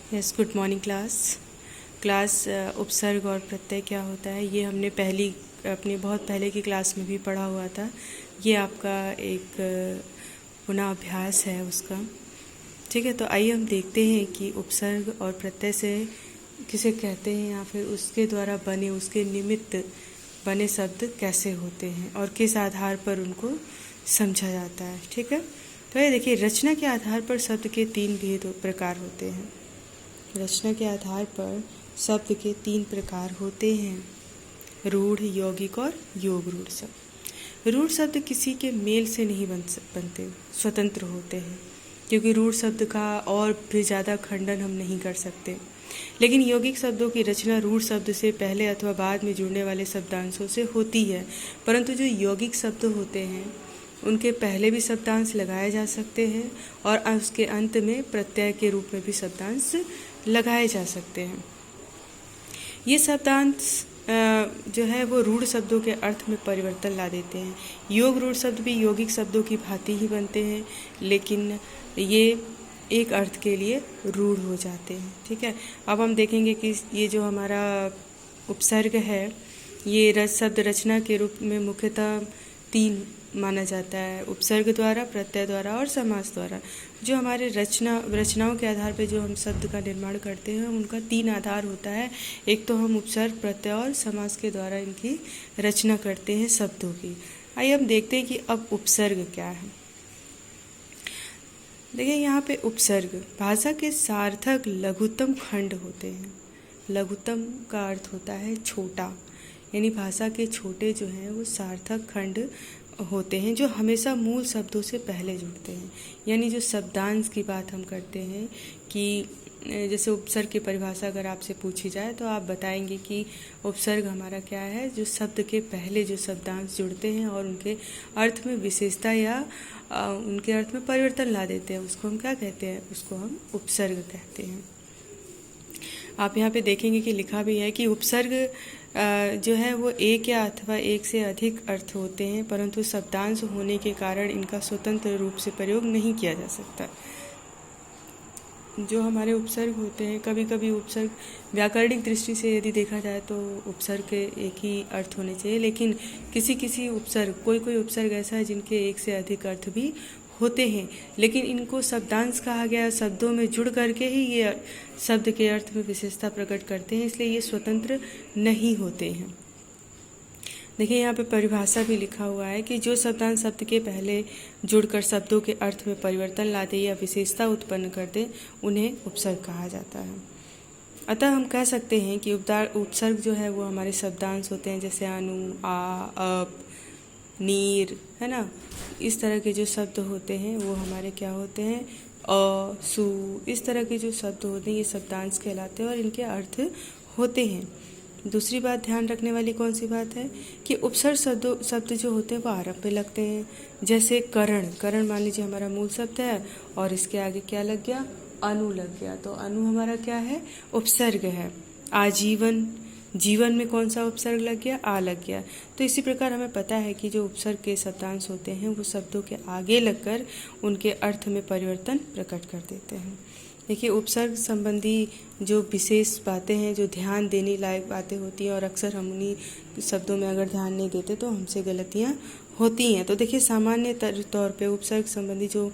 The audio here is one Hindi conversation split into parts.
Yes, good morning class. उपसर्ग और प्रत्यय क्या होता है ये हमने अपनी बहुत पहले की क्लास में भी पढ़ा हुआ था। ये आपका एक पुनः अभ्यास है उसका। ठीक है, तो आइए हम देखते हैं कि उपसर्ग और प्रत्यय से किसे कहते हैं या फिर उसके द्वारा बने, उसके निमित्त बने शब्द कैसे होते हैं और किस आधार पर उनको समझा जाता है। ठीक है, तो ये देखिए, रचना के आधार पर शब्द के 3 भेद प्रकार होते हैं। रचना के आधार पर शब्द के 3 प्रकार होते हैं: रूढ़, यौगिक और योग रूढ़ शब्द। रूढ़ शब्द किसी के मेल से नहीं बनते, स्वतंत्र होते हैं, क्योंकि रूढ़ शब्द का और भी ज़्यादा खंडन हम नहीं कर सकते। लेकिन यौगिक शब्दों की रचना रूढ़ शब्द से पहले अथवा बाद में जुड़ने वाले शब्दांशों से होती है, परंतु जो यौगिक शब्द होते हैं उनके पहले भी शब्दांश लगाए जा सकते हैं और उसके अंत में प्रत्यय के रूप में भी शब्दांश लगाए जा सकते हैं। ये शब्दांश जो है वो रूढ़ शब्दों के अर्थ में परिवर्तन ला देते हैं। योग रूढ़ शब्द भी यौगिक शब्दों की भांति ही बनते हैं, लेकिन ये एक अर्थ के लिए रूढ़ हो जाते हैं। ठीक है, अब हम देखेंगे कि ये जो हमारा उपसर्ग है ये शब्द रचना के रूप में मुख्यतः 3 माना जाता है: उपसर्ग द्वारा, प्रत्यय द्वारा और समास द्वारा। जो हमारे रचनाओं के आधार पर जो हम शब्द का निर्माण करते हैं उनका 3 आधार होता है। एक तो हम उपसर्ग, प्रत्यय और समास के द्वारा इनकी रचना करते हैं शब्दों की। आइए हम देखते हैं कि अब उपसर्ग क्या है। देखिए, यहाँ पे उपसर्ग भाषा के सार्थक लघुत्तम खंड होते हैं। लघुत्तम का अर्थ होता है छोटा, यानी भाषा के छोटे जो हैं वो सार्थक खंड होते हैं, जो हमेशा मूल शब्दों से पहले जुड़ते हैं। यानी जो शब्दांश की बात हम करते हैं कि जैसे उपसर्ग की परिभाषा अगर आपसे पूछी जाए तो आप बताएंगे कि उपसर्ग हमारा क्या है, जो शब्द के पहले जो शब्दांश जुड़ते हैं और उनके अर्थ में विशेषता या उनके अर्थ में परिवर्तन ला देते हैं, उसको हम क्या कहते हैं, उसको हम उपसर्ग कहते हैं। आप यहाँ पे देखेंगे कि लिखा भी है कि उपसर्ग जो है वो एक या अथवा एक से अधिक अर्थ होते हैं, परंतु शब्दांश होने के कारण इनका स्वतंत्र रूप से प्रयोग नहीं किया जा सकता। जो हमारे उपसर्ग होते हैं, कभी कभी उपसर्ग व्याकरणिक दृष्टि से यदि देखा जाए तो उपसर्ग के एक ही अर्थ होने चाहिए, लेकिन किसी उपसर्ग, कोई उपसर्ग ऐसा है जिनके एक से अधिक अर्थ भी होते हैं, लेकिन इनको शब्दांश कहा गया। शब्दों में जुड़ करके ही ये शब्द के अर्थ में विशेषता प्रकट करते हैं, इसलिए ये स्वतंत्र नहीं होते हैं। देखिए, यहाँ पे परिभाषा भी लिखा हुआ है कि जो शब्दांश शब्द के पहले जुड़कर शब्दों के अर्थ में परिवर्तन ला दे या विशेषता उत्पन्न कर दे उन्हें उपसर्ग कहा जाता है। अतः हम कह सकते हैं कि उपसर्ग जो है वो हमारे शब्दांश होते हैं, जैसे अनु, आ, अप, नीर, है ना। इस तरह के जो शब्द होते हैं वो हमारे क्या होते हैं, अ, सु, इस तरह के जो शब्द होते हैं ये शब्दांश कहलाते हैं और इनके अर्थ होते हैं। दूसरी बात ध्यान रखने वाली कौन सी बात है कि उपसर्ग शब्द जो होते हैं वो आरंभ पे लगते हैं। जैसे करण मान लीजिए हमारा मूल शब्द है और इसके आगे क्या लग गया, अनु लग गया, तो अनु हमारा क्या है, उपसर्ग है। आजीवन, जीवन में कौन सा उपसर्ग लग गया, आ लग गया। तो इसी प्रकार हमें पता है कि जो उपसर्ग के शब्दांश होते हैं वो शब्दों के आगे लगकर उनके अर्थ में परिवर्तन प्रकट कर देते हैं। देखिए, उपसर्ग संबंधी जो विशेष बातें हैं, जो ध्यान देने लायक बातें होती हैं, और अक्सर हम उन्हीं शब्दों में अगर ध्यान नहीं देते तो हमसे गलतियाँ होती हैं। तो देखिए, सामान्य तौर पे उपसर्ग संबंधी जो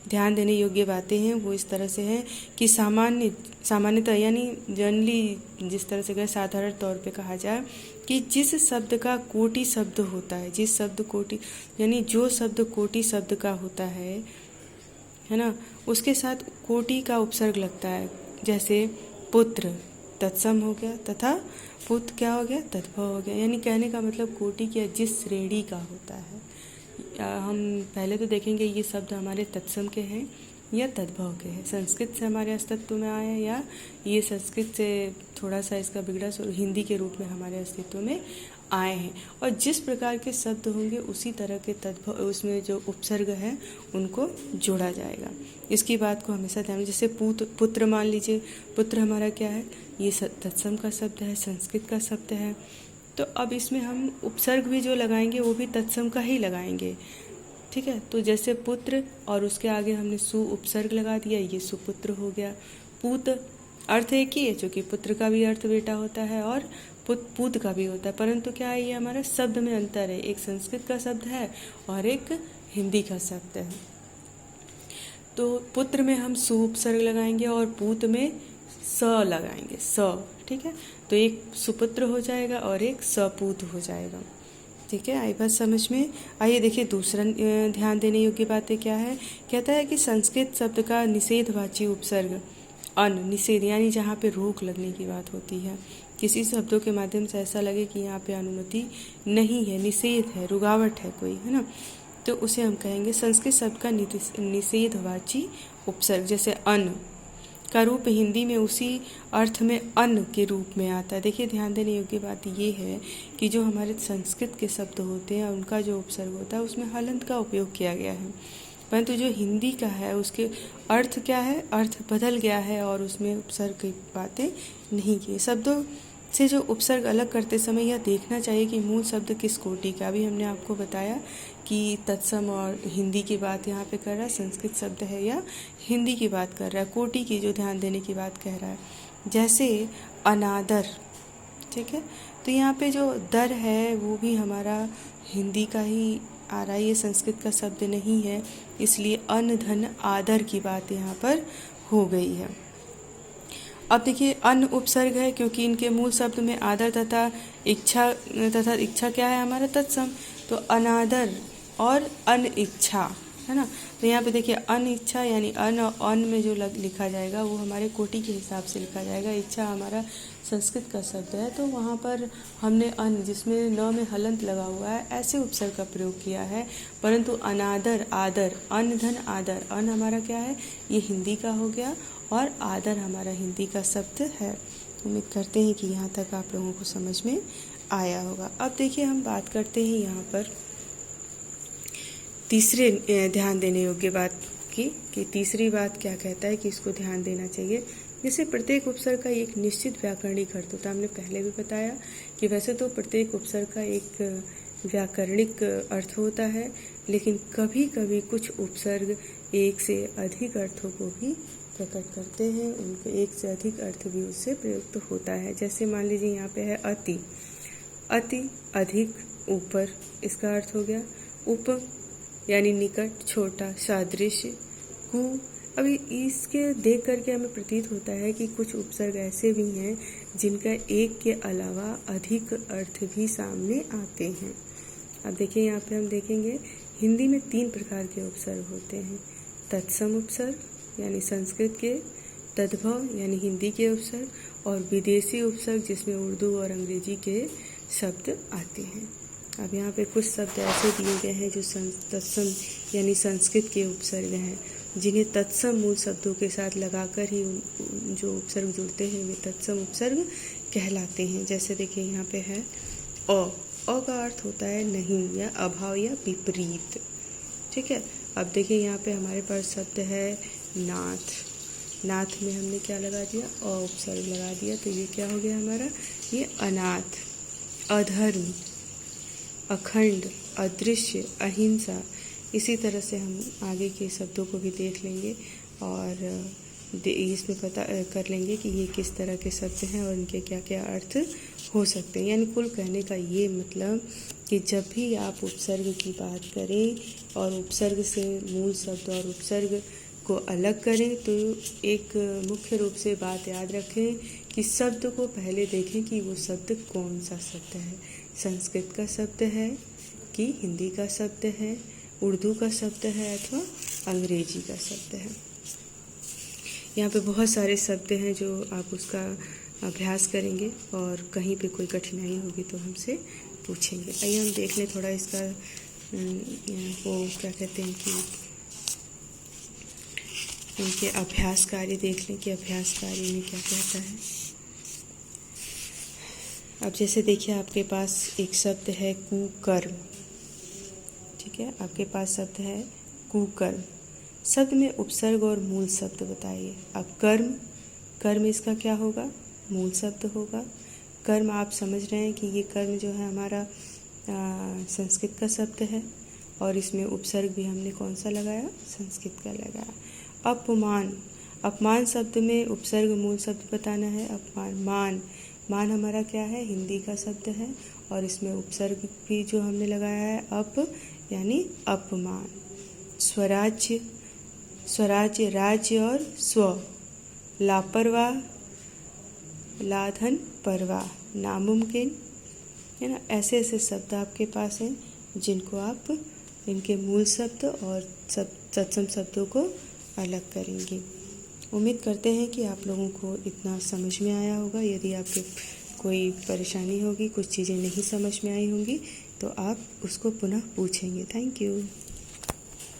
ध्यान देने योग्य बातें हैं वो इस तरह से हैं कि सामान्यतः यानी जनरली जिस तरह से साधारण तौर पे कहा जाए कि जिस शब्द का कोटि शब्द होता है, जिस शब्द कोटि यानी जो शब्द कोटि शब्द का होता है ना, उसके साथ कोटि का उपसर्ग लगता है। जैसे पुत्र तत्सम हो गया तथा पुत्र क्या हो गया, तद्भव हो गया। यानी कहने का मतलब कोटि क्या, जिस श्रेणी का होता है। हम पहले तो देखेंगे ये शब्द हमारे तत्सम के हैं या तद्भव के हैं, संस्कृत से हमारे अस्तित्व में आए हैं या ये संस्कृत से थोड़ा सा इसका बिगड़ा हिंदी के रूप में हमारे अस्तित्व में आए हैं। और जिस प्रकार के शब्द होंगे उसी तरह के तद्भव उसमें जो उपसर्ग है उनको जोड़ा जाएगा। इसकी बात को हमेशा ध्यान, जैसे पुत्र मान लीजिए, पुत्र हमारा क्या है, ये तत्सम का शब्द है, संस्कृत का शब्द है। तो अब इसमें हम उपसर्ग भी जो लगाएंगे वो भी तत्सम का ही लगाएंगे। ठीक है, तो जैसे पुत्र और उसके आगे हमने सु उपसर्ग लगा दिया, ये सुपुत्र हो गया। पूत अर्थ एक ही है, चूँकि पुत्र का भी अर्थ बेटा होता है और पूत का भी होता है, परंतु क्या है, ये हमारा शब्द में अंतर है। एक संस्कृत का शब्द है और एक हिंदी का शब्द है। तो पुत्र में हम सु उपसर्ग लगाएंगे और पूत में स लगाएंगे, स, ठीक है। तो एक सुपुत्र हो जाएगा और एक सपूत हो जाएगा, ठीक है। आई बात समझ में। आइए देखिए दूसरा ध्यान देने योग्य बातें क्या है। कहता है कि संस्कृत शब्द का निषेधवाची उपसर्ग अन, निषेध यानी जहाँ पे रोक लगने की बात होती है, किसी शब्दों के माध्यम से ऐसा लगे कि यहाँ पे अनुमति नहीं है, निषेध है, रुकावट है कोई, है ना, तो उसे हम कहेंगे संस्कृत शब्द का निषेधवाची उपसर्ग। जैसे अन का रूप हिंदी में उसी अर्थ में अन्न के रूप में आता है। देखिए ध्यान देने योग्य बात ये है कि जो हमारे संस्कृत के शब्द होते हैं उनका जो उपसर्ग होता है उसमें हलंत का उपयोग किया गया है, परंतु जो हिंदी का है उसके अर्थ क्या है, अर्थ बदल गया है और उसमें उपसर्ग की बातें नहीं की। शब्दों से जो उपसर्ग अलग करते समय यह देखना चाहिए कि मूल शब्द किस कोटि का। अभी हमने आपको बताया कि तत्सम और हिंदी की बात यहाँ पे कर रहा है, संस्कृत शब्द है या हिंदी की बात कर रहा है, कोटि की जो ध्यान देने की बात कह रहा है। जैसे अनादर, ठीक है, तो यहाँ पे जो दर है वो भी हमारा हिंदी का ही आ रहा है, ये संस्कृत का शब्द नहीं है, इसलिए अन्न धन आदर की बात यहाँ पर हो गई है। अब देखिए अन्न उपसर्ग है क्योंकि इनके मूल शब्द में आदर तथा इच्छा क्या है हमारा तत्सम, तो अनादर और अनिच्छा, है ना। तो यहाँ पे देखिए अनिच्छा यानी अन्न में जो लिखा जाएगा वो हमारे कोटि के हिसाब से लिखा जाएगा। इच्छा हमारा संस्कृत का शब्द है, तो वहाँ पर हमने अन्न जिसमें न में हलंत लगा हुआ है ऐसे उपसर्ग का प्रयोग किया है। परंतु अनादर आदर, अन्न धन आदर, अन्न हमारा क्या है, ये हिंदी का हो गया और आदर हमारा हिंदी का शब्द है। उम्मीद करते हैं कि यहाँ तक आप लोगों को समझ में आया होगा। अब देखिए हम बात करते हैं यहाँ पर तीसरे ध्यान देने योग्य बात की, कि तीसरी बात क्या कहता है कि इसको ध्यान देना चाहिए। जैसे प्रत्येक उपसर्ग का एक निश्चित व्याकरणिक अर्थ होता है, हमने पहले भी बताया कि वैसे तो प्रत्येक उपसर्ग का एक व्याकरणिक अर्थ होता है, लेकिन कभी कभी कुछ उपसर्ग एक से अधिक अर्थों को भी प्रकट करते हैं, उनको एक से अधिक अर्थ भी उससे प्रयुक्त होता है। जैसे मान लीजिए यहाँ पे है अति, अति अधिक, ऊपर, इसका अर्थ हो गया उप यानी निकट, छोटा, सादृश्य, कु। अभी इसके देख करके हमें प्रतीत होता है कि कुछ उपसर्ग ऐसे भी हैं जिनका एक के अलावा अधिक अर्थ भी सामने आते हैं। अब देखिए यहाँ पे हम देखेंगे हिंदी में 3 प्रकार के उपसर्ग होते हैं। तत्सम उपसर्ग यानी संस्कृत के, तद्भव यानी हिंदी के उपसर्ग, और विदेशी उपसर्ग जिसमें उर्दू और अंग्रेजी के शब्द आते हैं। अब यहाँ पे कुछ शब्द ऐसे दिए गए हैं जो तत्सम यानी संस्कृत के उपसर्ग हैं, जिन्हें तत्सम मूल शब्दों के साथ लगाकर ही जो उपसर्ग जुड़ते हैं वे तत्सम उपसर्ग कहलाते हैं। जैसे देखिए यहाँ पे है अ का अर्थ होता है नहीं या अभाव या विपरीत, ठीक है। अब देखिए यहाँ पे हमारे पास शब्द है नाथ, नाथ में हमने क्या लगा दिया, अ उपसर्ग लगा दिया, तो ये क्या हो गया हमारा, ये अनाथ। अधर्म, अखंड, अदृश्य, अहिंसा। इसी तरह से हम आगे के शब्दों को भी देख लेंगे और इसमें पता कर लेंगे कि ये किस तरह के शब्द हैं और इनके क्या क्या अर्थ हो सकते हैं। यानी कुल कहने का ये मतलब कि जब भी आप उपसर्ग की बात करें और उपसर्ग से मूल शब्द और उपसर्ग को अलग करें, तो एक मुख्य रूप से बात याद रखें कि शब्द को पहले देखें कि वो शब्द कौन सा शब्द है, संस्कृत का शब्द है कि हिंदी का शब्द है, उर्दू का शब्द है अथवा अंग्रेजी का शब्द है। यहाँ पे बहुत सारे शब्द हैं जो आप उसका अभ्यास करेंगे और कहीं पे कोई कठिनाई होगी तो हमसे पूछेंगे। आइए हम देख लें थोड़ा इसका वो क्या कहते हैं कि इनके अभ्यास कार्य देख लें कि अभ्यास कार्य में क्या कहता है। अब जैसे देखिए आपके पास एक शब्द है कुकर्म, ठीक है, आपके पास शब्द है कुकर्म। शब्द में उपसर्ग और मूल शब्द बताइए। अब कर्म, कर्म इसका क्या होगा, मूल शब्द होगा। कर्म आप समझ रहे हैं कि ये कर्म जो है हमारा संस्कृत का शब्द है और इसमें उपसर्ग भी हमने कौन सा लगाया, संस्कृत का लगाया। अपमान, अपमान शब्द में उपसर्ग मूल शब्द बताना है। अपमान, मान, मान हमारा क्या है, हिंदी का शब्द है और इसमें उपसर्ग भी जो हमने लगाया है अप यानी अपमान। स्वराज्य, स्वराज्य राज्य और स्व, लापरवाह, लाधन परवाह, नामुमकिन, है ना। ऐसे ऐसे शब्द आपके पास हैं जिनको आप इनके मूल शब्द और तत्सम शब्दों को अलग करेंगे। उम्मीद करते हैं कि आप लोगों को इतना समझ में आया होगा। यदि आपके कोई परेशानी होगी, कुछ चीज़ें नहीं समझ में आई होंगी तो आप उसको पुनः पूछेंगे। Thank you.